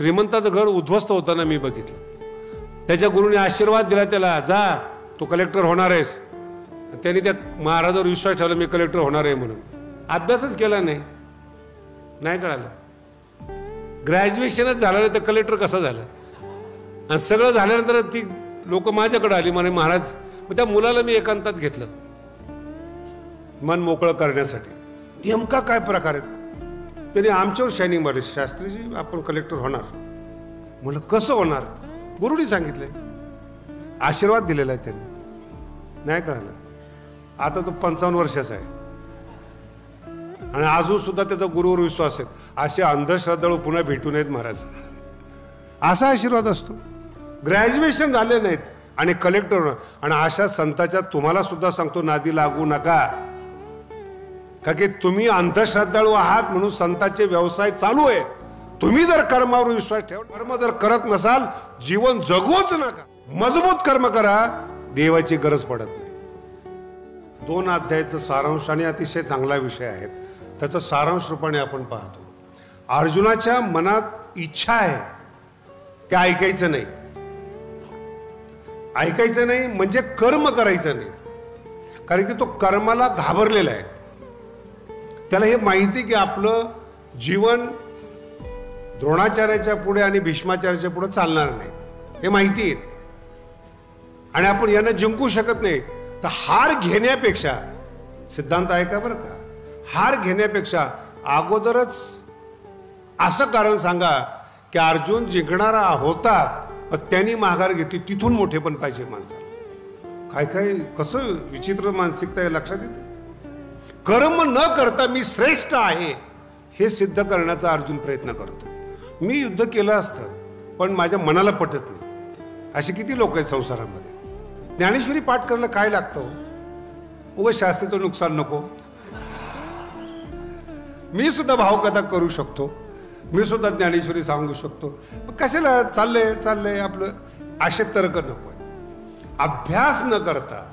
श्रीमंताचं घर उद्ध्वस्त होताना मी बघितलं. त्याच्या गुरुने आशीर्वाद दिला त्याला, जा तू कलेक्टर होणार आहेस. त्यांनी त्या महाराजावर विश्वास ठेवला, मी कलेक्टर होणार आहे म्हणून. अभ्यासच केला नाही, नाही कळालं. ग्रॅज्युएशनच झालं नाही तर कलेक्टर कसं झालं. आणि सगळं झाल्यानंतर ती लोक माझ्याकडे आली, म्हणे महाराज. मग त्या मुलाला मी एकांतात घेतलं मन मोकळं करण्यासाठी. नेमका काय प्रकार आहे. त्यांनी आमच्यावर शायनिंग मारली, शास्त्रीजी आपण कलेक्टर होणार. म्हणलं कसं होणार. गुरुनी सांगितलंय, आशीर्वाद दिलेला आहे त्यांनी. नाही कळालं. आता तो 55 वर्षाचा आहे आणि अजून सुद्धा त्याचा गुरुवर विश्वास आहे. असे अंधश्रद्धाळू पुन्हा भेटू नयेत महाराज. असा आशीर्वाद असतो. ग्रॅज्युएशन झाले नाहीत आणि कलेक्टर. आणि अशा संतांच्या तुम्हाला सुद्धा सांगतो, नादी लागू नका. का की तुम्ही अंधश्रद्धाळू आहात म्हणून संतांचे व्यवसाय चालू आहे. तुम्ही जर कर्मावर विश्वास ठेवा, कर्म जर करत नसाल, जीवन जगूच नका. मजबूत कर्म करा, देवाची गरज पडत नाही. 2 अध्यायाचं सारांश आणि अतिशय चांगला विषय आहेत. त्याचं सारांश रूपाने आपण पाहतो. अर्जुनाच्या मनात इच्छा आहे की ऐकायचं नाही. ऐकायचं नाही म्हणजे कर्म करायचं नाही. कारण की तो कर्माला घाबरलेला आहे. त्याला हे माहिती की आपलं जीवन द्रोणाचार्याच्या पुढे आणि भीष्माचार्याच्या पुढे चालणार नाही, हे माहिती आहे. आणि आपण यांना जिंकू शकत नाही. तर हार घेण्यापेक्षा, सिद्धांत आहे का बरं का, हार घेण्यापेक्षा अगोदरच असं कारण सांगा की अर्जुन जिंकणारा होता पण त्यांनी माघार घेतली. तिथून मोठे पण पाहिजे माणसाला. काय काय कसं विचित्र मानसिकता आहे, लक्षात येते. कर्म न करता मी श्रेष्ठ आहे हे सिद्ध करण्याचा अर्जुन प्रयत्न करतो. मी युद्ध केलं असतं पण माझ्या मनाला पटत नाही. असे किती लोक आहेत संसारामध्ये. ज्ञानेश्वरी पाठ करायला काय लागतं. उगाच शास्त्रीचं नुकसान नको. मी सुद्धा भावकथा करू शकतो, मी सुद्धा ज्ञानेश्वरी सांगू शकतो. कशाला चाललंय आपलं. असे तर्क नको. अभ्यास न करता,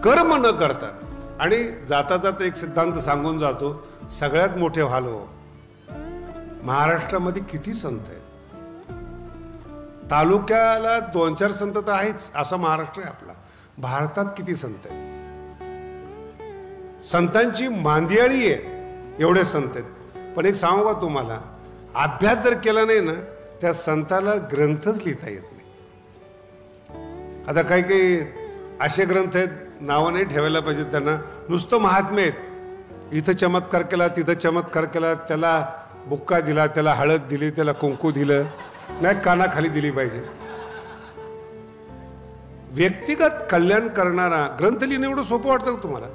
कर्म न करता. आणि जाता जाता एक सिद्धांत सांगून जातो, सगळ्यात मोठे हाल हो. महाराष्ट्रामध्ये किती संत आहेत. तालुक्याला 2-4 संत तर आहेच, असा महाराष्ट्र आहे आपला. भारतात किती संत आहेत. संतांची मांदियाळी आहे, एवढे संत आहेत. पण एक सांगू का तुम्हाला, अभ्यास जर केला नाही ना, त्या संताला ग्रंथच लिहिता येत नाही. आता काही काही असे ग्रंथ आहेत, नावं नाही ठेवायला पाहिजे त्यांना, नुसतं महात्मे आहेत. इथं चमत्कार केला, तिथं चमत्कार केला, त्याला बुक्का दिला, त्याला हळद दिली, त्याला कुंकू दिलं, नाही कानाखाली दिली पाहिजे. व्यक्तिगत कल्याण करणारा ग्रंथ लिहिणं एवढं सोपं वाटतं का तुम्हाला.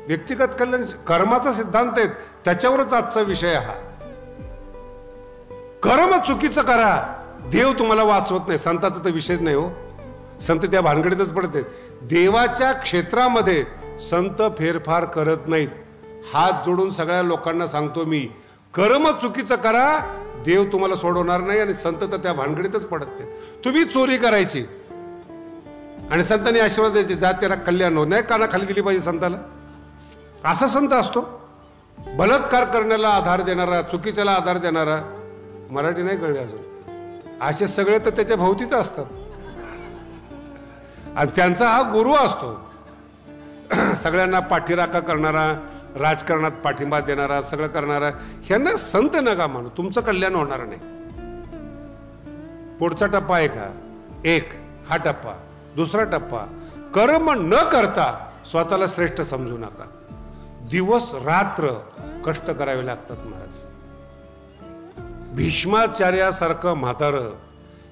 व्यक्तिगत कल्याण कर्माचा सिद्धांत आहेत, त्याच्यावरच आजचा विषय हा. कर्म चुकीचं करा, देव तुम्हाला वाचवत नाही. संताचा तर विषयच नाही हो. संत त्या भानगडीतच पडत. देवाच्या क्षेत्रामध्ये संत फेरफार करत नाहीत. हात जोडून सगळ्या लोकांना सांगतो मी, कर्म चुकीचं करा, देव तुम्हाला सोडवणार नाही. आणि संत तर त्या भानगडीतच पडत नाही. तुम्ही चोरी करायची आणि संतांनी आशीर्वाद द्यायचे, जा तेरा कल्याण हो. नाही कानाखाली दिली पाहिजे संताला. असा संत असतो. बलात्कार करण्याला आधार देणारा, चुकीच्याला आधार देणारा. मराठी नाही कळले अजून. असे सगळे तर त्याच्या भोवतीच असतात. आणि त्यांचा हा गुरु असतो. सगळ्यांना पाठीराखा करणारा, राजकारणात पाठिंबा देणारा, सगळं करणारा. ह्यांना संत नका मानू, तुमचं कल्याण होणार नाही. पुढचा टप्पा आहे का, एक हा टप्पा. दुसरा टप्पा, कर्म न करता स्वतःला श्रेष्ठ समजू नका. दिवस रात्र कष्ट करावे लागतात महाराज. भीष्माचार्यासारखं म्हातारं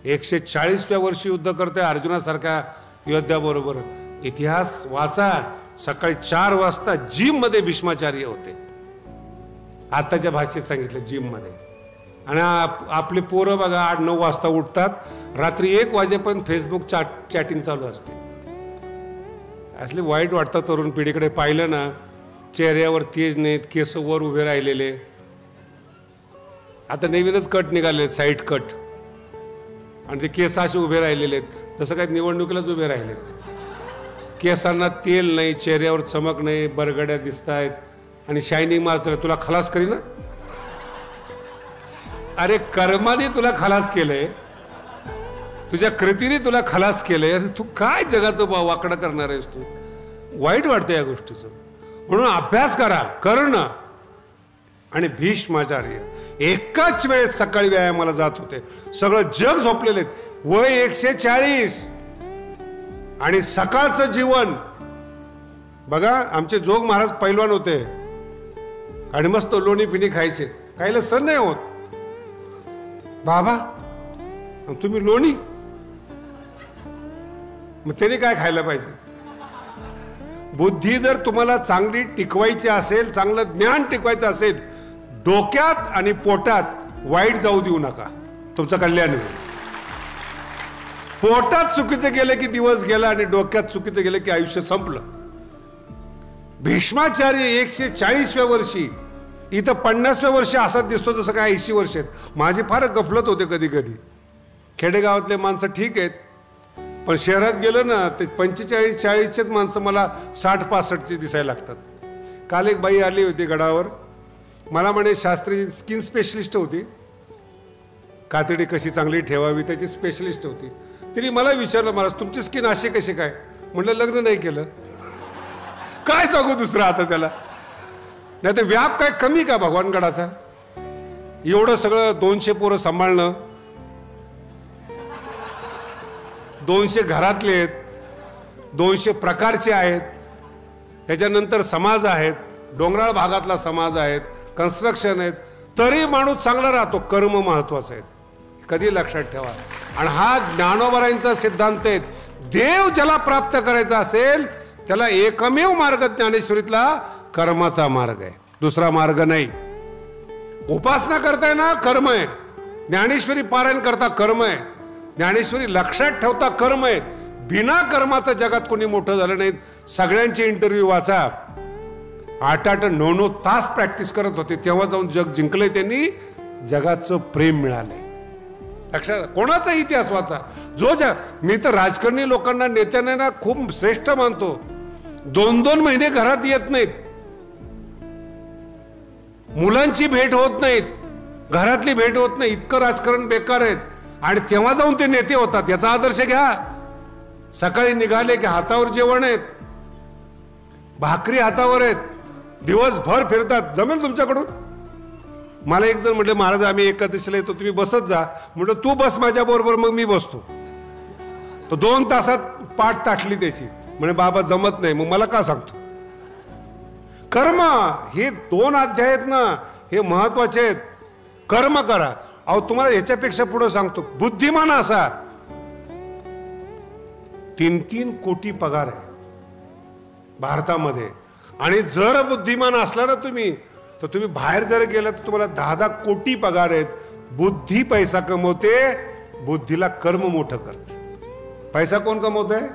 140व्या वर्षी युद्ध करते अर्जुनासारख्या योद्ध्याबरोबर. इतिहास वाचा. सकाळी 4 वाजता जिम मध्ये भीष्माचार्य होते. आताच्या भाषेत सांगितलं जिम मध्ये. आणि आपले पोरं बघा 8-9 वाजता उठतात, रात्री 1 वाजेपर्यंत फेसबुक चॅटिंग चालू असते. असले वाईट वाटतं तरुण पिढीकडे पाहिलं ना. चेहऱ्यावर तेज नाहीत, केस वर उभे राहिलेले. आता नवीनच कट निघाले, साईड कट. आणि ते केस असे उभे राहिलेले आहेत, जसं काय निवडणुकीलाच उभे राहिलेत. केसांना तेल नाही, चेहऱ्यावर चमक नाही, बरगड्या दिसत आहेत आणि शायनिंग मारत. तुला खलास करी ना. अरे कर्माने तुला खलास केलंय, तुझ्या कृतीने तुला खलास केलंय, तू काय जगाचं वाकडं करणार आहेस तू? वाईट वाटतं या गोष्टीचं. म्हणून अभ्यास करा, करणं. आणि भीष्माचार्य एकाच वेळेस सकाळी व्यायामाला जात होते. सगळं जग झोपलेले, वय 140 आणि सकाळचं जीवन बघा. आमचे जोग महाराज पैलवान होते आणि मस्त लोणी पिणी खायचे, काहीला सण नाही होत. बाबा तुम्ही लोणी, मग त्याने काय खायला पाहिजे? बुद्धी जर तुम्हाला चांगली टिकवायची असेल, चांगलं ज्ञान टिकवायचं असेल, डोक्यात आणि पोटात वाईट जाऊ देऊ नका, तुमचं कल्याण होईल. पोटात चुकीचं गेलं की दिवस गेला आणि डोक्यात चुकीचं गेलं की आयुष्य संपलं. भीष्माचार्य 140व्या वर्षी, इथं 50व्या वर्षी असाच दिसतो जसं काय 80 वर्ष आहेत. माझी फार गफलत होते कधी कधी. खेडेगावातले माणसं ठीक आहेत, पण शहरात गेलं ना ते 45-40चेच माणसं मला 60-65चे दिसायला लागतात. काल एक बाई आली होती गडावर, मला म्हणे शास्त्री स्किन स्पेशलिस्ट होती, कातडी कशी चांगली ठेवावी त्याची स्पेशलिस्ट होती. तिने मला विचारलं, मला तुमची स्किन अशी कशी काय? म्हटलं लग्न नाही केलं. काय सांगू दुसरं आता त्याला? नाही तर व्याप काय कमी का भगवानगडाचा? एवढं सगळं 200 पोरं सांभाळणं, 200 घरातले आहेत, 200 प्रकारचे आहेत, त्याच्यानंतर समाज आहेत, डोंगराळ भागातला समाज आहेत, कन्स्ट्रक्शन आहेत, तरी माणूस चांगला राहतो. कर्म महत्वाचं आहे, कधी लक्षात ठेवा. आणि हा ज्ञानोबरांचा सिद्धांत आहे. देव ज्याला प्राप्त करायचा असेल त्याला एकमेव मार्ग ज्ञानेश्वरीतला कर्माचा मार्ग आहे, दुसरा मार्ग नाही. उपासना करताय ना, कर्म आहे. ज्ञानेश्वरी पारायण करता, कर्म आहे. ज्ञानेश्वरी लक्षात ठेवता, कर्म आहे. बिना कर्माचं जगात कोणी मोठं झालं नाही. सगळ्यांचे इंटरव्ह्यू वाचा. 8-8, 9-9 तास प्रॅक्टिस करत होते, तेव्हा जाऊन जग जिंकलंय त्यांनी. जगाचं प्रेम मिळालंय. लक्षात, कोणाचा इतिहास वाचा. मी तर राजकारणी लोकांना, नेत्यांना ना खूप श्रेष्ठ मानतो. 2-2 महिने घरात येत नाहीत, मुलांची भेट होत नाहीत, घरातली भेट होत नाही, इतकं राजकारण बेकार आहेत. आणि तेव्हा जाऊन ते नेते होतात. याचा आदर्श घ्या. सकाळी निघाले की हातावर जेवण आहेत, भाकरी हातावर आहेत, दिवसभर फिरतात. जमेल तुमच्याकडून? मला एक जण म्हटले, महाराज आम्ही एकादशीला येतो, तुम्ही बसत जा. म्हटलं तू बस माझ्या बरोबर, मग मी बसतो. तो 2 तासात पाठ ताटली त्याची. म्हणे बाबा जमत नाही. मग मला का सांगतो? कर्म हे 2 अध्याय आहेत ना, हे महत्वाचे आहेत. कर्म करा. अहो तुम्हाला याच्यापेक्षा पुढे सांगतो, बुद्धिमान असा. 3-3 कोटी पगार आहे भारतामध्ये. आणि जर बुद्धिमान असला ना तुम्ही, तर तुम्ही बाहेर जर गेला तर तुम्हाला 10-10 कोटी पगार आहेत. बुद्धी पैसा कमवते, बुद्धीला कर्म मोठं करते. पैसा कोण कमवतोय?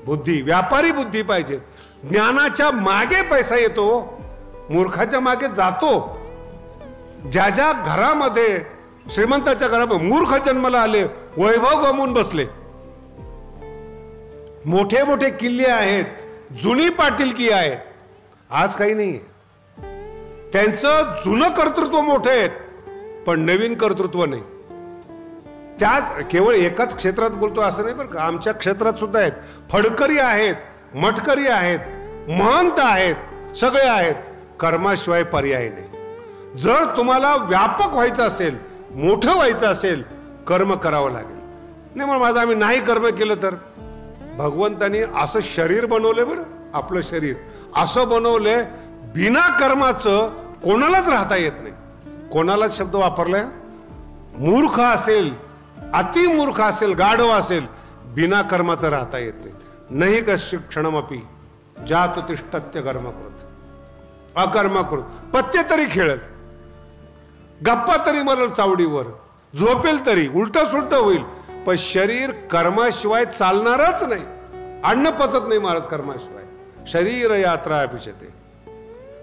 बुद्धी. व्यापारी बुद्धी पाहिजे. ज्ञानाच्या मागे पैसा येतो, मूर्खाच्या मागे जातो. ज्या ज्या घरामध्ये, श्रीमंताच्या घरामध्ये मूर्ख जन्माला आले, वैभव गमवून बसले. मोठे मोठे किल्ले आहेत, जुनी पाटीलकी आहेत, आज काही नाहीये. त्यांचं जुनं कर्तृत्व मोठं आहेत, पण नवीन कर्तृत्व नाही. त्याच केवळ एकाच क्षेत्रात बोलतो असं नाही बरं का. आमच्या क्षेत्रात सुद्धा आहेत. फडकरी आहेत, मटकरी आहेत, महंत आहेत, सगळे आहेत. कर्माशिवाय पर्याय नाही. जर तुम्हाला व्यापक व्हायचं असेल, मोठं व्हायचं असेल, कर्म करावं लागेल. नाही मग माझं आम्ही नाही कर्म केलं तर? भगवंतानी असं शरीर बनवलंय बरं, आपलं शरीर असं बनवलंय, बिना कर्माचं कोणालाच राहता येत नाही. कोणालाच शब्द वापरलाय. मूर्ख असेल, अतिमूर्ख असेल, गाढव असेल, बिना कर्माचं राहता येत नाही. नाही कश्चित क्षणमपि जातु तिष्ठत्य कर्मकृत अकर्मकृत. पत्ते तरी खेळेल, गप्पा तरी मरल चावडीवर, झोपेल तरी, उलट सुलट होईल, पण शरीर कर्माशिवाय चालणारच नाही. अन्न पचत नाही महाराज कर्माशिवाय. शरीर यात्रा अपिचते.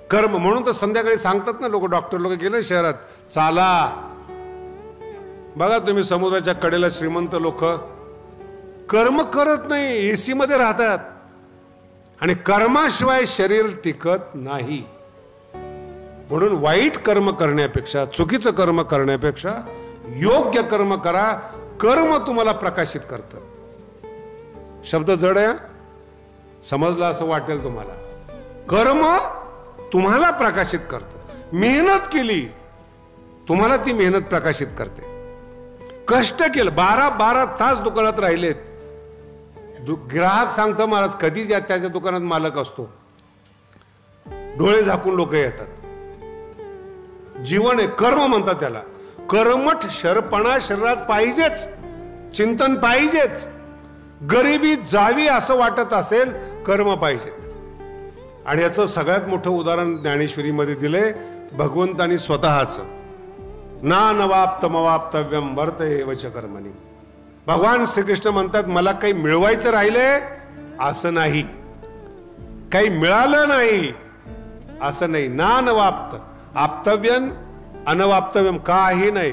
कर्म. म्हणून तर संध्याकाळी सांगतात ना लोक, डॉक्टर लोक गेले शहरात, चाला. बघा तुम्ही समुद्राच्या कडेला श्रीमंत लोक कर्म करत नाही, एसी मध्ये राहतात. आणि कर्माशिवाय शरीर टिकत नाही. म्हणून वाईट कर्म करण्यापेक्षा, चुकीचं कर्म करण्यापेक्षा योग्य कर्म करा. कर्म तुम्हाला प्रकाशित करतं. शब्द जड आहे, समजला असं वाटेल तुम्हाला. कर्म तुम्हाला प्रकाशित करतं. मेहनत केली तुम्हाला ती मेहनत प्रकाशित करते. कष्ट केलं, 12 तास दुकानात राहिलेत, ग्राहक सांगतो महाराज कधी त्याच्या दुकानात मालक असतो, डोळे झाकून लोक येतात. जीवन आहे, कर्म म्हणतात त्याला. कर्मठ शरपणा शरीरात पाहिजेच, चिंतन पाहिजेच. गरिबी जावी असं वाटत असेल, कर्म पाहिजेत. आणि याचं सगळ्यात मोठं उदाहरण ज्ञानेश्वरीमध्ये दिलंय भगवंतानी स्वतःच. ना नवाप्तमवाप्तव्यम वर्तते वच कर्मणी. भगवान श्रीकृष्ण म्हणतात मला काही मिळवायचं राहिलंय असं नाही, काही मिळालं नाही असं नाही. ना नवाप्त आप्तव्यम अनवाप्तव्यम काही नाही,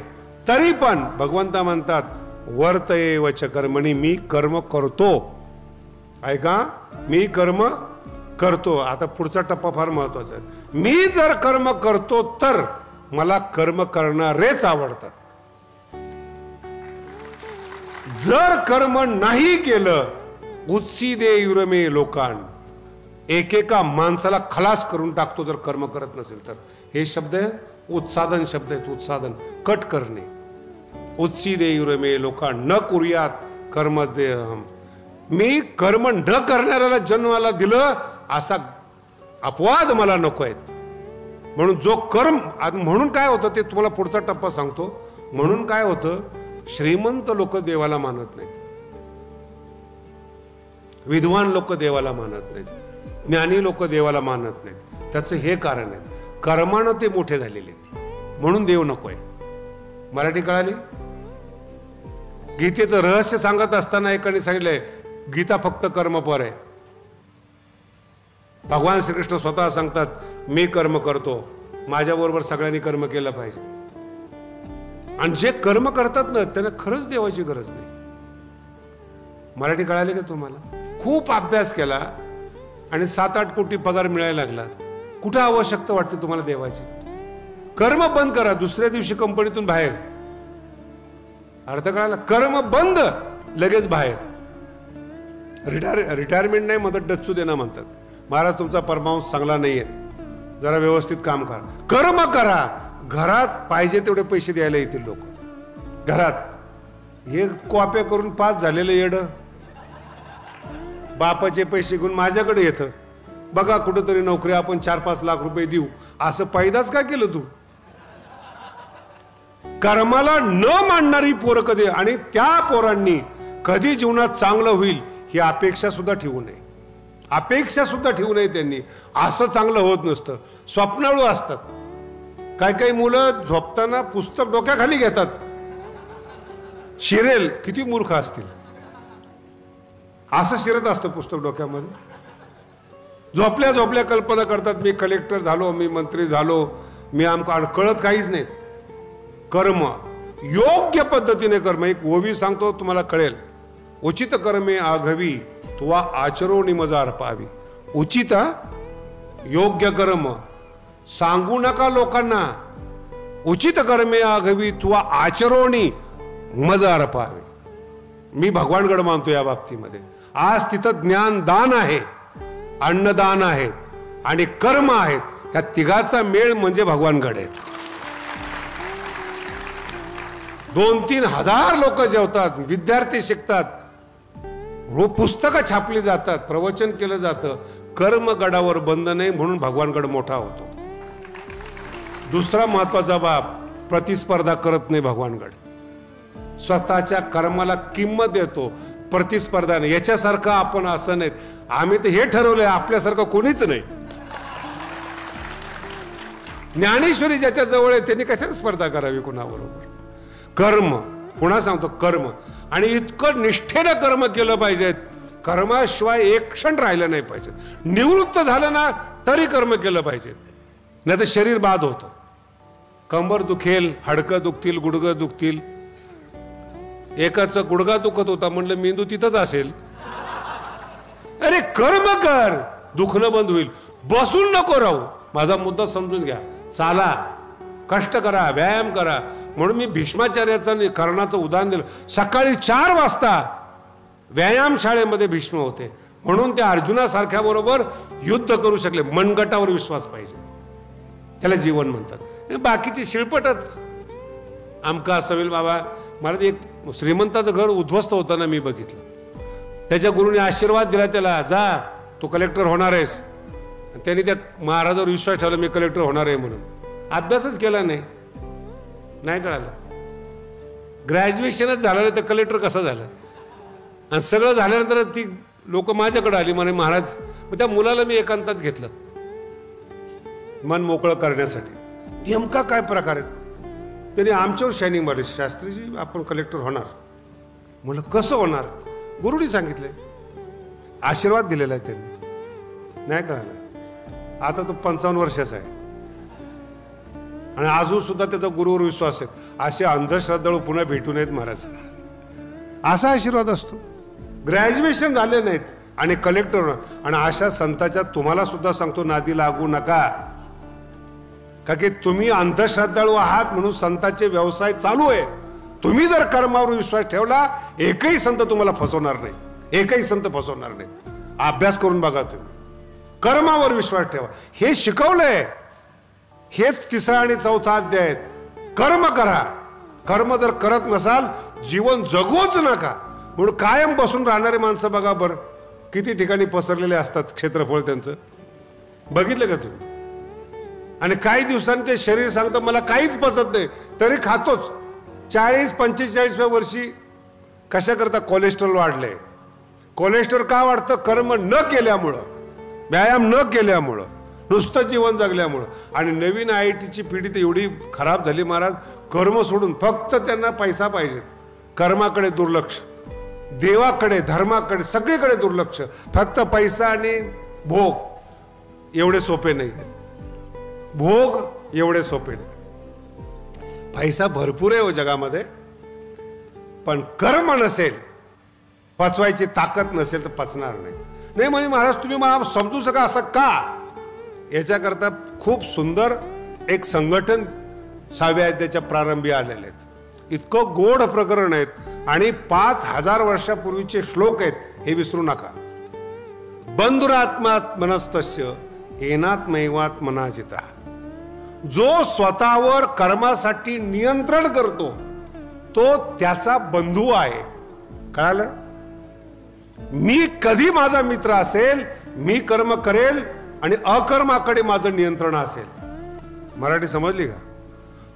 तरी पण भगवंता म्हणतात वर्तते वच कर्मणी. मी कर्म करतो. ऐका, मी कर्म करतो. आता पुढचा टप्पा फार महत्वाचा आहे. मी जर कर्म करतो तर मला कर्म करणारेच आवडतात. जर कर्म नाही केलं, उत्सीदे युरमे लोकान, एकेका माणसाला खलास करून टाकतो जर कर्म करत नसेल तर. हे शब्द आहे उत्सादन शब्द आहेत. उत्सादन कट करणे. उत्सीदे युरमे लोकान न कुर्यात कर्म. मी कर्म न करणाऱ्याला जन्माला दिलं असा अपवाद मला नको आहेत. म्हणून जो कर्म, म्हणून काय होतं ते तुम्हाला पुढचा टप्पा सांगतो. म्हणून काय होतं, श्रीमंत लोक देवाला मानत नाहीत, विद्वान लोक देवाला मानत नाहीत, ज्ञानी लोक देवाला मानत नाहीत. त्याचं हे कारण आहे, कर्मानं ते मोठे झालेले आहेत म्हणून देव नकोय. मराठी कळाली? गीतेचं रहस्य सांगत असताना एकाने सांगितलंय गीता फक्त कर्मपर आहे. भगवान श्रीकृष्ण स्वतः सांगतात मी कर्म करतो, माझ्याबरोबर सगळ्यांनी कर्म केलं पाहिजे. आणि जे कर्म करतात ना त्यांना खरंच देवाची गरज नाही. मराठी कळाली का तुम्हाला? खूप अभ्यास केला आणि 7-8 कोटी पगार मिळायला लागला, कुठं आवश्यकता वाटते तुम्हाला देवाची? कर्म बंद करा, दुसऱ्या दिवशी कंपनीतून बाहेर. अर्थ कळाला? कर्म बंद, लगेच बाहेर. रिटायरमेंट नाही म्हणतात, डच्चू देणं म्हणतात. महाराज तुमचा परफॉर्मन्स चांगला नाहीये, जरा व्यवस्थित काम करा. कर्म करा, घरात पाहिजे तेवढे पैसे द्यायला येतील लोक. घरात हे कॉप्या करून पास झालेलं येड बापाचे पैसे घेऊन माझ्याकडे येतं, बघा कुठंतरी नोकरी आपण 4-5 लाख रुपये देऊ, असं पैदाच का केलं तू? कर्माला न मानणारी पोरं कधी, आणि त्या पोरांनी कधी जीवनात चांगलं होईल ही अपेक्षा सुद्धा ठेवू नये. अपेक्षा सुद्धा ठेवू नये त्यांनी. असं चांगलं होत नसतं, स्वप्नाळू असतात. काही मुलं झोपताना पुस्तक डोक्याखाली घेतात, शिरेल किती मूर्ख असतील. असं शिरत असतं पुस्तक डोक्यामध्ये. झोपल्या कल्पना करतात मी कलेक्टर झालो, मी मंत्री झालो, मी आमका, कळत काहीच नाही. कर्म योग्य पद्धतीने कर्म. एक ओवी सांगतो तुम्हाला कळेल. उचित कर्मे आघवी तुवा आचरोणी मजा अर्पावी. उचित योग्य कर्म सांगू नका लोकांना. उचित कर्मे आघवी तुवा आचरोणी मजा अर्पावी. मी भगवानगड मानतो या बाबतीमध्ये. आज तिथं ज्ञानदान आहे, अन्नदान आहेत आणि कर्म आहेत. या तिघाचा मेळ म्हणजे भगवानगड आहेत. 2-3 हजार लोक जेवतात, विद्यार्थी शिकतात, पुस्तकं छापली जातात, प्रवचन केलं जातं. कर्म गडावर बंद नाही म्हणून भगवानगड मोठा होतो. दुसरा महत्वाचा बाब, प्रतिस्पर्धा करत नाही भगवानगड. स्वतःच्या कर्माला किंमत देतो, प्रतिस्पर्धा नाही. याच्यासारखं आपण असं नाही. आम्ही तर हे ठरवलंय आपल्यासारखं कोणीच नाही. ज्ञानेश्वरी ज्याच्या जवळ आहे त्यांनी कशाला स्पर्धा करावी कोणाबरोबर? कर्म, पुन्हा सांगतो कर्म. आणि इतकं निष्ठेनं कर्म केलं पाहिजेत, कर्माशिवाय एक क्षण राहिलं नाही पाहिजे. निवृत्त झालं ना तरी कर्म केलं पाहिजे, नाही तर शरीर बाद होतं. कंबर दुखेल, हाडकं दुखतील, गुडघं दुखतील. एकाच गुडघा दुखत होता, म्हणलं मेंदू तिथंच असेल. अरे कर्म कर, दुखणं बंद होईल. बसून नको राहू. माझा मुद्दा समजून घ्या. चाला, कष्ट करा, व्यायाम करा. म्हणून मी भीष्माचार्याचं कर्णाचं उदाहरण दिलं. सकाळी 4 वाजता व्यायाम शाळेमध्ये भीष्म होते, म्हणून ते अर्जुनासारख्या बरोबर युद्ध करू शकले. मनगटावर विश्वास पाहिजे, त्याला जीवन म्हणतात. बाकीची शिळपटच आमका असं होईल बाबा. मला एक श्रीमंताचं घर उद्ध्वस्त होताना मी बघितलं. त्याच्या गुरुने आशीर्वाद दिला त्याला, जा तू कलेक्टर होणार आहेस. त्यांनी त्या महाराजावर विश्वास ठेवला, मी कलेक्टर होणार आहे म्हणून. अभ्यासच केला नाही, नाही कळालं. ग्रॅज्युएशनच झालं नाही तर कलेक्टर कसं झालं. आणि सगळं झाल्यानंतर ती लोक माझ्याकडे आली, म्हणे महाराज. मग त्या मुलाला मी एकांतात घेतलं मन मोकळं करण्यासाठी. नेमका काय प्रकार आहे. त्याने आमच्यावर शायनिंग मारली, शास्त्रीजी आपण कलेक्टर होणार. म्हणलं कसं होणार. गुरुनी सांगितलंय, आशीर्वाद दिलेला आहे त्यांनी. नाही कळालं. आता तो 55 वर्षाचा आहे आणि अजून सुद्धा त्याचा गुरुवर विश्वास आहे. असे अंधश्रद्धाळू पुन्हा भेटू नयेत महाराज, असा आशीर्वाद असतो. ग्रॅज्युएशन झाले नाहीत आणि कलेक्टर होणार. आणि अशा संतांच्या तुम्हाला सुद्धा सांगतो, नादी लागू नका. का की तुम्ही अंधश्रद्धाळू आहात म्हणून संतांचे व्यवसाय चालू आहे. तुम्ही जर कर्मावर विश्वास ठेवला, एकही संत तुम्हाला फसवणार नाही, एकही संत फसवणार नाही. अभ्यास करून बघा तुम्ही, कर्मावर विश्वास ठेवा. हे शिकवलंय. हेच 3रा आणि 4था अध्याय आहेत. कर्म करा. कर्म जर करत नसाल, जीवन जगूच नका. म्हणून कायम बसून राहणारे माणसं बघा बरं, किती ठिकाणी पसरलेले असतात क्षेत्रफळ त्यांचं, बघितलं का तुम्ही. आणि काही दिवसांनी ते शरीर सांगतं मला काहीच पचत नाही, तरी खातोच. 40-45व्या वर्षी कशा करता कोलेस्ट्रॉल वाढले. कोलेस्ट्रॉल का वाढतं. कर्म न केल्यामुळं, व्यायाम न केल्यामुळं, नुसतं जीवन जगल्यामुळं. आणि नवीन IITची पिढी तर एवढी खराब झाली महाराज, कर्म सोडून फक्त त्यांना पैसा पाहिजे. कर्माकडे दुर्लक्ष, देवाकडे, धर्माकडे, सगळीकडे दुर्लक्ष. फक्त पैसा आणि भोग एवढे सोपे नाही. भोग एवढे सोपे नाही. पैसा भरपूर आहे हो जगामध्ये, पण कर्म नसेल, पचवायची ताकद नसेल तर पचणार नाही. नाही म्हणे महाराज तुम्ही मला समजू शका असं का. याच्याकरता खूप सुंदर एक संघटन 6व्या अध्यायाच्या प्रारंभी आलेले आहेत. इतकं गोड प्रकरण आहेत आणि 5000 वर्षापूर्वीचे श्लोक आहेत, हे विसरू नका. बंधुरात्मा मनस्तस्य येनात्मैवात्मनाजिता. जो स्वतःवर कर्मासाठी नियंत्रण करतो तो त्याचा बंधू आहे. कळालं. मी कधी माझा मित्र असेल, मी कर्म करेल आणि अकर्माकडे माझं नियंत्रण असेल. मराठी समजली का.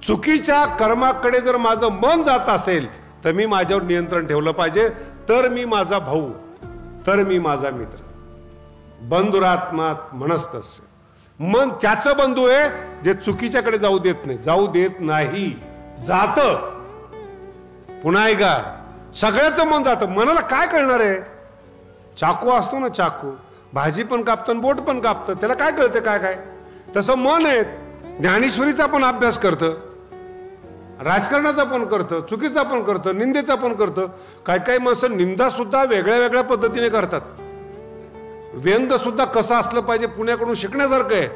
चुकीच्या कर्माकडे जर माझं मन जात असेल तर मी माझ्यावर नियंत्रण ठेवलं पाहिजे, तर मी माझा भाऊ, तर मी माझा मित्र. बंधुरात्मा मनस्तस्य. मन त्याचं बंधू आहे जे चुकीच्याकडे जाऊ देत नाही. जाऊ देत नाही, जात. पुन्हा ऐका, सगळ्याचं मन जातं. मनाला काय कळणार आहे. चाकू असतो ना, चाकू भाजी पण कापतं बोट पण कापतं, त्याला काय कळतं काय काय. तसं मन आहे. ज्ञानेश्वरीचा पण अभ्यास करतं, राजकारणाचा पण करतं, चुकीचा पण करतं, निंदेचा पण करतं. काय काय माणसं निंदा सुद्धा वेगळ्या वेगळ्या पद्धतीने करतात. व्यंग सुद्धा कसं असलं पाहिजे पुण्याकडून शिकण्यासारखं आहे.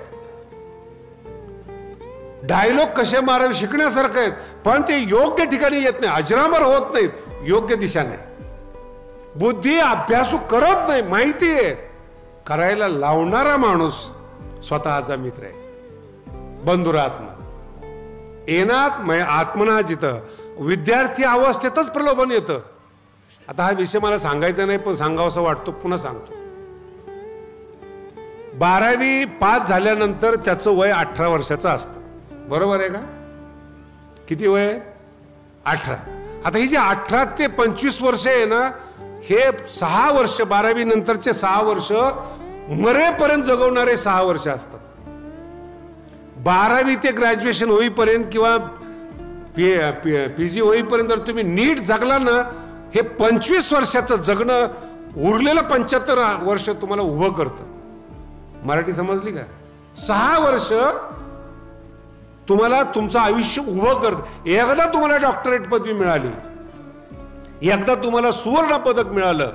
डायलॉग कसे मारावे शिकण्यासारखं आहे, पण ते योग्य ठिकाणी येत नाही, अजरामर होत नाहीत, योग्य दिशा नाही. बुद्धी अभ्यासू करत नाही. माहिती आहे, करायला लावणारा माणूस स्वतःचा मित्र आहे. बंधुरात्मा येनात आत्मनाजित. विद्यार्थी अवस्थेतच प्रलोभन येतं. आता हा विषय मला सांगायचा नाही, पण सांगावंसं वाटतो, पुन्हा सांगतो. 12वी पास झाल्यानंतर त्याचं वय 18 वर्षाचं असतं. बरोबर आहे का. किती वय आहे. 18. आता ही जी 18 ते 25 वर्ष आहे ना, हे 6 वर्ष, 12वी नंतरचे 6 वर्ष मरेपर्यंत जगवणारे 6 वर्ष असतात. 12वी ते ग्रॅज्युएशन होईपर्यंत किंवा PG होईपर्यंत जर तुम्ही नीट जगला ना, हे 25 वर्षाचं जगणं उरलेलं 75 वर्ष तुम्हाला उभं करतं. मराठी समजली का. 6 वर्ष तुम्हाला तुमचं आयुष्य उभं करतं. एकदा तुम्हाला डॉक्टरेट पदवी मिळाली, एकदा तुम्हाला सुवर्ण पदक मिळालं,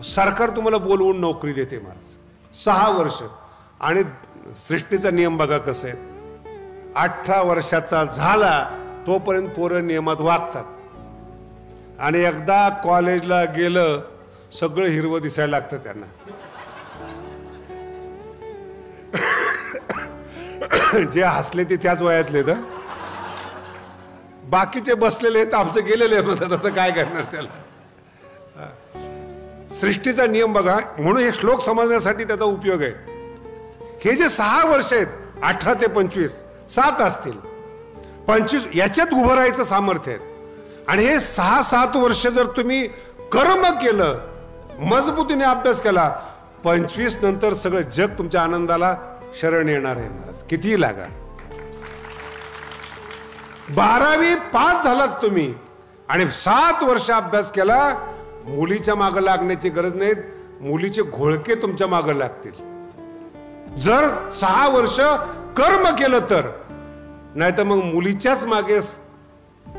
सरकार तुम्हाला बोलवून नोकरी देते महाराज. 6 वर्ष. आणि सृष्टीचा नियम बघा कसं आहे. 18 वर्षाचा झाला तोपर्यंत पोरं नियमात वागतात. आणि एकदा कॉलेजला गेलं सगळं हिरवं दिसायला लागतं त्यांना. जे हसले ते त्याच वयातले तर बाकीचे बसलेले तर आमचे गेलेले म्हणतात. आता काय करणार त्याला. सृष्टीचा नियम बघा. म्हणून हे श्लोक समजण्यासाठी त्याचा उपयोग आहे. हे जे 6 वर्ष आहेत 18 ते 25 7 असतील 25 याच्यात उभं राहायचं सामर्थ्य आहे. आणि हे 6-7 वर्ष जर तुम्ही कर्म केलं मजबूतीने अभ्यास केला 25 नंतर सगळं जग तुमच्या आनंदाला शरण येणार आहे महाराज. कितीही लागा. 12वी पास झालात तुम्ही आणि 7 वर्ष अभ्यास केला. मुलीच्या मागं लागण्याची गरज नाही. मुलीचे घोळके तुमच्या मागं लागतील जर 6 वर्ष कर्म केलं तर. नाही तर मग मुलीच्याच मागे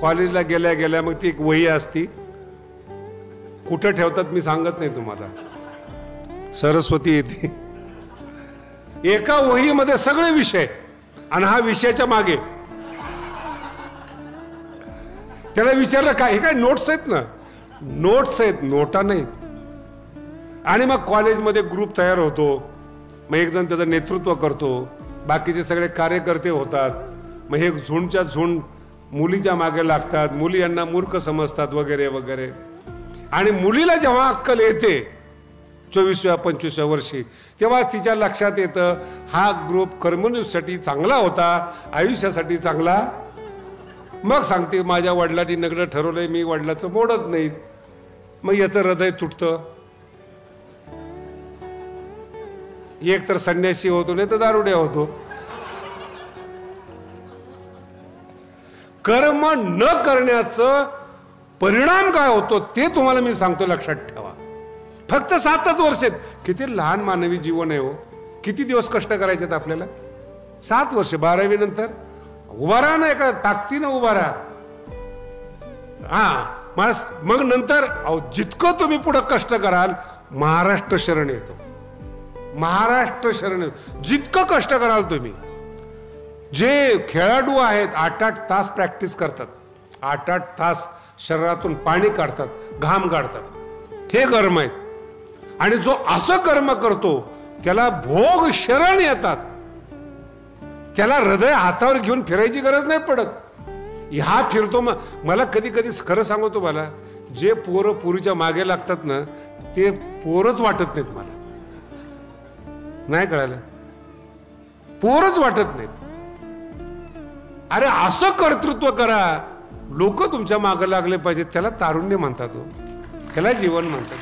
कॉलेजला गेल्या गेल्या मग ती एक वही असती. कुठं ठेवतात मी सांगत नाही तुम्हाला. सरस्वती येते एका वहीमध्ये सगळे विषय आणि हा विषयाच्या मागे. त्याला विचारलं काय हे काय नोट्स आहेत ना. नोट्स आहेत नोटा नाहीत. आणि मग कॉलेजमध्ये ग्रुप तयार होतो. मग एक जण त्याचं नेतृत्व करतो. बाकीचे सगळे कार्यकर्ते होतात. मग हे झुंडच्या झुंड मुलीच्या मागे लागतात. मुली यांना मूर्ख समजतात वगैरे वगैरे. आणि मुलीला जेव्हा अक्कल येते 24व्या-25व्या वर्षी तेव्हा तिच्या लक्षात येतं हा ग्रुप कर्मनुसाठी चांगला होता आयुष्यासाठी चांगला. मग सांगते माझ्या वडिलांनी नगडं ठरवलंय मी वडिलाचं मोडत नाहीत. मग याचं हृदय तुटतं. एक तर संन्यासी होतो नाही तर दारुड्या होतो. कर्म न करण्याचं परिणाम काय होतो ते तुम्हाला मी सांगतो लक्षात ठेवा. फक्त 7च वर्ष आहेत. किती लहान मानवी जीवन आहे हो. किती दिवस कष्ट करायचे आहेत आपल्याला. 7 वर्ष 12वी नंतर उभा राहा ना एका ताकदीनं उभा राहा. मग नंतर जितकं तुम्ही पुढे कष्ट कराल महाराष्ट्र शरण येतो. महाराष्ट्र शरण येतो. जितकं कष्ट कराल तुम्ही. जे खेळाडू आहेत 8-8 तास प्रॅक्टिस करतात. 8-8 तास शरीरातून पाणी काढतात घाम काढतात. हे कर्म आहेत. आणि जो असं कर्म करतो त्याला भोग शरण येतात. त्याला हृदय हातावर घेऊन फिरायची गरज नाही पडत. हा फिरतो. मला कधी कधी खरं सांगू तुम्हाला जे पोरं पुरीच्या मागे लागतात ना ते पोरच वाटत नाहीत मला. नाही कळालं. पोरच वाटत नाहीत. अरे असं कर्तृत्व करा लोक तुमच्या मागे लागले पाहिजेत. त्याला तारुण्य म्हणतात. त्याला जीवन म्हणतात.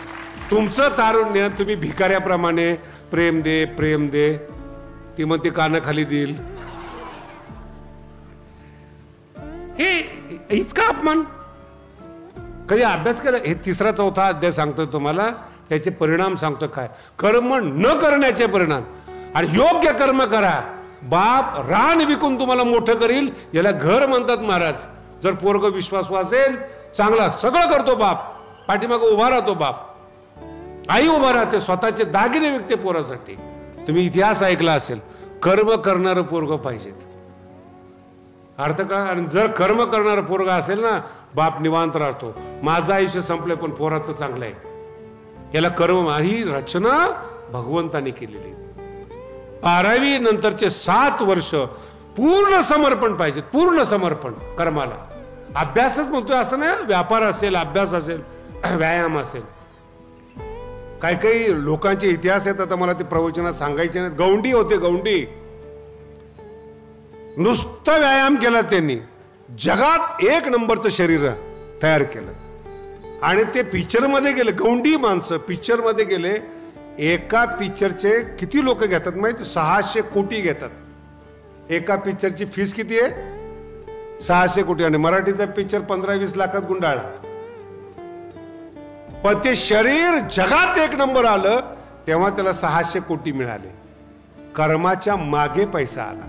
तुमचं तारुण्य तुम्ही भिकाऱ्याप्रमाणे प्रेम दे प्रेम दे ती म्हणते कानाखाली देईल. हे इतका अपमान. कधी अभ्यास केला. हे 3रा-4था अध्याय सांगतोय तुम्हाला. त्याचे परिणाम सांगतो काय. कर्म न करण्याचे परिणाम. आणि योग्य कर्म करा. बाप रान विकून तुम्हाला मोठं करील. याला घर म्हणतात महाराज. जर पोरग विश्वासू असेल चांगला सगळं करतो बाप. पाठीमागं उभा राहतो बाप. आई उभा राहते. स्वतःचे दागिने विकते पोरासाठी. तुम्ही इतिहास ऐकला असेल. कर्म करणारं पोरग पाहिजेत. अर्थ कळा. आणि जर कर्म करणारं पोरग असेल ना बाप निवांत राहतो. माझं आयुष्य संपलंय पण पोराचं चांगलं आहे. याला कर्म. ही रचना भगवंताने केलेली. 12वी नंतरचे 7 वर्ष पूर्ण समर्पण पाहिजे. पूर्ण समर्पण कर्माला. अभ्यासच म्हणतोय असं नाही. व्यापार असेल अभ्यास असेल व्यायाम असेल. काही काही लोकांचे इतिहास आहेत. आता मला ते प्रवचनात सांगायचे नाहीत. गौंडी होते. गौंडी नुसतं व्यायाम केला त्यांनी. जगात 1 नंबरचं शरीर तयार केलं. आणि ते पिक्चरमध्ये गेले. गौंडी माणसं पिक्चरमध्ये गेले. एका पिक्चरचे किती लोक घेतात माहिती. 600 कोटी घेतात. एका पिक्चरची फीस किती आहे 600 कोटी. आणि मराठीचा पिक्चर 15-20 लाखात गुंडाळला. पण ते शरीर जगात 1 नंबर आलं तेव्हा त्याला 600 कोटी मिळाले. कर्माच्या मागे पैसा आला.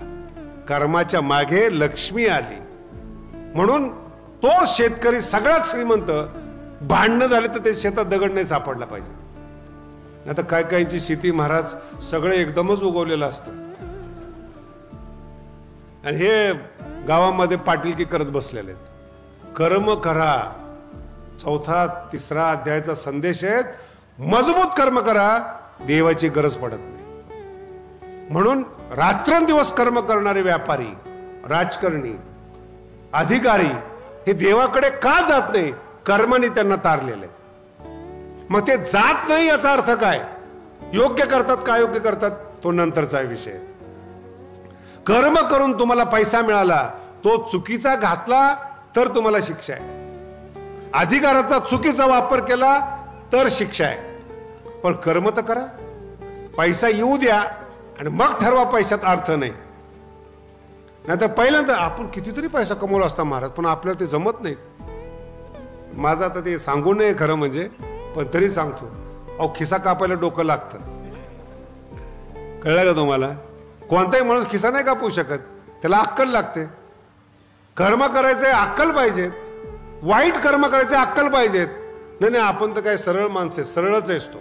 कर्माच्या मागे लक्ष्मी आली. म्हणून तो शेतकरी सगळ्यात श्रीमंत. भांडणं झाले तर ते शेतात दगड नाही सापडला पाहिजे. आता काय काहींची शेती महाराज सगळं एकदमच उगवलेलं असतं. आणि हे गावामध्ये पाटीलकी करत बसलेले आहेत. कर्म करा, चौथा तिसरा अध्यायाचा संदेश आहे, मजबूत कर्म करा, देवाची गरज पडत नाही. म्हणून रात्रंदिवस कर्म करणारे व्यापारी, राजकारणी, अधिकारी हे देवाकडे का जात नाही? कर्माने त्यांना तारलेले. मग ते जात नाही याचा अर्थ काय? योग्य करतात का योग्य करतात तो नंतरचा विषय. कर्म करून तुम्हाला पैसा मिळाला, तो चुकीचा घातला तर तुम्हाला शिक्षा आहे. अधिकाराचा चुकीचा वापर केला तर शिक्षा आहे. पण कर्म तर करा, पैसा येऊ द्या आणि मग ठरवा पैशात अर्थ नाही. नाहीतर पहिल्यांदा आपण कितीतरी पैसा कमवला असता महाराज, पण आपल्याला ते जमत नाही. माझं आता ते सांगू नये खरं म्हणजे, पण तरी सांगतो. अहो खिसा कापायला डोकं लागतं, कळलं का तुम्हाला? कोणताही माणूस खिसा नाही कापू शकत, त्याला अक्कल लागते. कर्म करायचंय अक्कल पाहिजेत, वाईट कर्म करायचे अक्कल पाहिजेत. नाही आपण तर काय सरळ माणसे, सरळच असतो,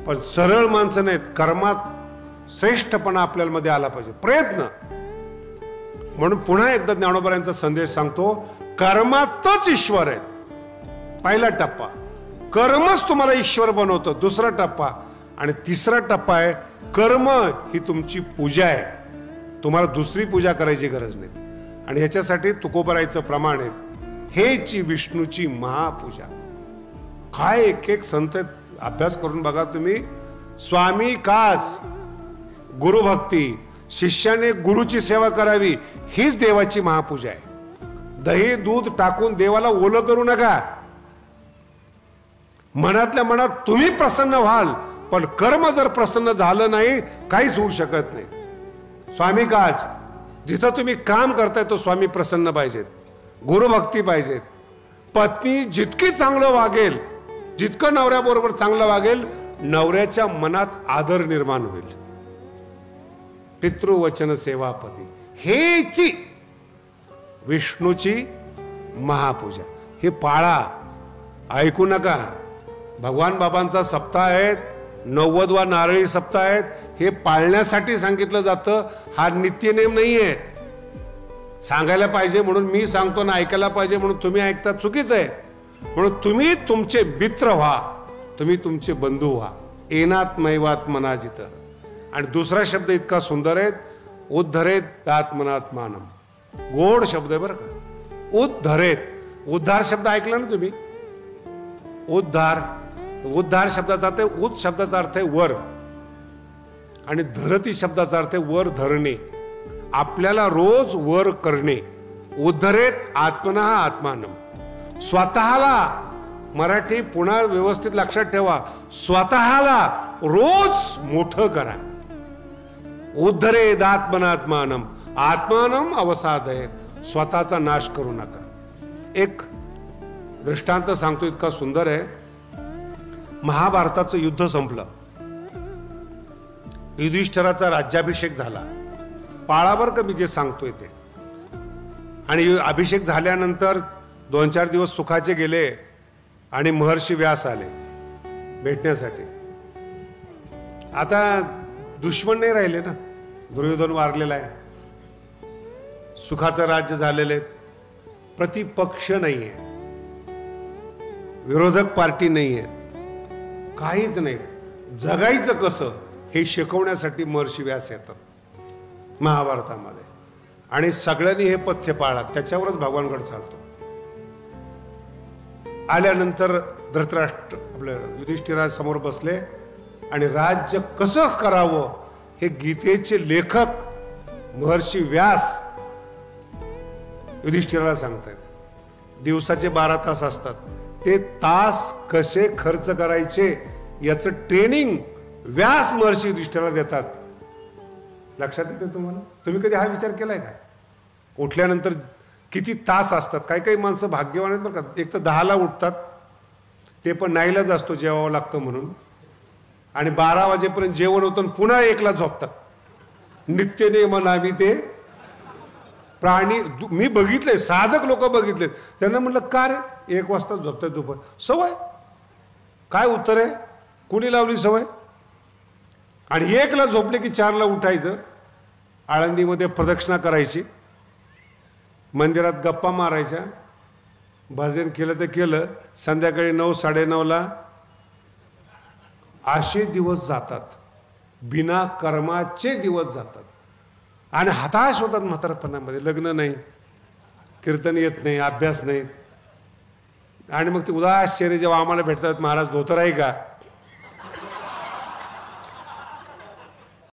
पण सरळ माणसं नाहीत. कर्मात श्रेष्ठपणा आपल्याला मध्ये आला पाहिजे, प्रयत्न. म्हणून पुन्हा एकदा ज्ञानोबांचा संदेश सांगतो, कर्मातच ईश्वर आहे. पहिला टप्पा कर्मच तुम्हाला ईश्वर बनवतं. दुसरा टप्पा आणि तिसरा टप्पा आहे कर्म ही तुमची पूजा आहे. तुम्हाला दुसरी पूजा करायची गरज नाही. आणि ह्याच्यासाठी तुकोबरायचं प्रमाण आहे, हेची विष्णूची महापूजा. काय एक एक संत अभ्यास करून बघा तुम्ही. स्वामी कास, गुरुभक्ती, शिष्याने गुरुची सेवा करावी, हीच देवाची महापूजा आहे. दही दूध टाकून देवाला ओलं करू नका. मनातल्या मनात तुम्ही प्रसन्न व्हाल, पण कर्म जर प्रसन्न झालं नाही काहीच होऊ शकत नाही. स्वामी काज, जिथं तुम्ही काम करताय तो स्वामी प्रसन्न पाहिजेत, गुरुभक्ती पाहिजेत. पत्नी जितकी चांगलं वागेल, जितकं नवऱ्याबरोबर चांगलं वागेल, नवऱ्याच्या मनात आदर निर्माण होईल. पितृवचन सेवापती, हेची विष्णूची महापूजा. हे पाळा, ऐकू नका. भगवान बाबांचा सप्ताह आहेत, 90वा नारळी सप्ताह आहेत. हे पाळण्यासाठी सांगितलं जातं, हा नित्यनेम नाहीये. सांगायला पाहिजे म्हणून मी सांगतो ना, ऐकायला पाहिजे म्हणून तुम्ही ऐकता, चुकीचं आहे. म्हणून तुम्ही तुमचे मित्र व्हा, तुम्ही तुमचे बंधू व्हा. एनात्मैवात्मनाजित. आणि दुसरा शब्द इतका सुंदर आहे, उद्धरेत आत्मनात्मानम. गोड शब्द आहे बरं का. उद्धरेत, उद्धार शब्द ऐकला ना तुम्ही? उद्धार, उद्धार शब्दाचा अर्थ आहे, उद शब्दाचा अर्थ आहे वर, आणि धरती शब्दाचा अर्थ आहे वर धरणे. आपल्याला रोज वर करणे. उद्धरेत आत्मना आत्मानम. स्वतःला, मराठी पुन्हा व्यवस्थित लक्षात ठेवा, स्वतःला रोज मोठं करा. उद्धरेत आत्मनात्मानम. आत्मानम अवसादयेत. स्वतःचा नाश करू नका. एक दृष्टांत सांगतो, इतका सुंदर आहे. महाभारताचं युद्ध संपलं, युधिष्ठिराचा राज्याभिषेक झाला. पाळावर का मी जे सांगतोय ते. आणि अभिषेक झाल्यानंतर 2-4 दिवस सुखाचे गेले आणि महर्षी व्यास आले भेटण्यासाठी. आता दुश्मन नाही राहिले ना, दुर्योधन वारलेला आहे, सुखाचं राज्य झालेले, प्रतिपक्ष नाहीये, विरोधक पार्टी नाहीये, काहीच नाही. जगायचं कसं हे शिकवण्यासाठी महर्षी व्यास येतात महाभारतामध्ये. आणि सगळ्यांनी हे पथ्य पाळतात, त्याच्यावरच भगवानगड चालतो. आल्यानंतर धृतराष्ट्र आपल्या युधिष्ठिरासमोर बसले आणि राज्य कसं करावं हे गीतेचे लेखक महर्षी व्यास युधिष्ठिराला सांगतात. दिवसाचे 12 तास असतात, ते तास कसे खर्च करायचे याचं ट्रेनिंग व्यास महर्षी युधिष्ठिराला देतात. लक्षात येते तुम्हाला? तुम्ही कधी हा विचार केलाय का? उठल्यानंतर किती तास असतात. काही काही माणसं भाग्यवान आहेत बरं का, एक तर 10ला उठतात, ते पण नाईलाज असतो जेवावं लागतं म्हणून, आणि 12 वाजेपर्यंत जेवण होतं, पुन्हा 1ला झोपतात. नित्यनेम आम्ही ते प्राणी मी बघितले, साधक लोक बघितले. त्यांना म्हटलं का रे 1 वाजता झोपतात दुपार? सवय. काय उत्तर आहे? कुणी लावली सवय? आणि 1ला झोपले की 4ला उठायचं. आळंदीमध्ये प्रदक्षिणा करायची, मंदिरात गप्पा मारायच्या, भजन केलं तर केलं, संध्याकाळी 9 9:30ला असे दिवस जातात, बिना कर्माचे दिवस जातात. आणि हताश होतात म्हातारपणामध्ये. लग्न नाही, कीर्तन येत नाही, अभ्यास नाहीत. आणि मग ते उदास चेहरे जेव्हा आम्हाला भेटतात, महाराज धोतर आहे का,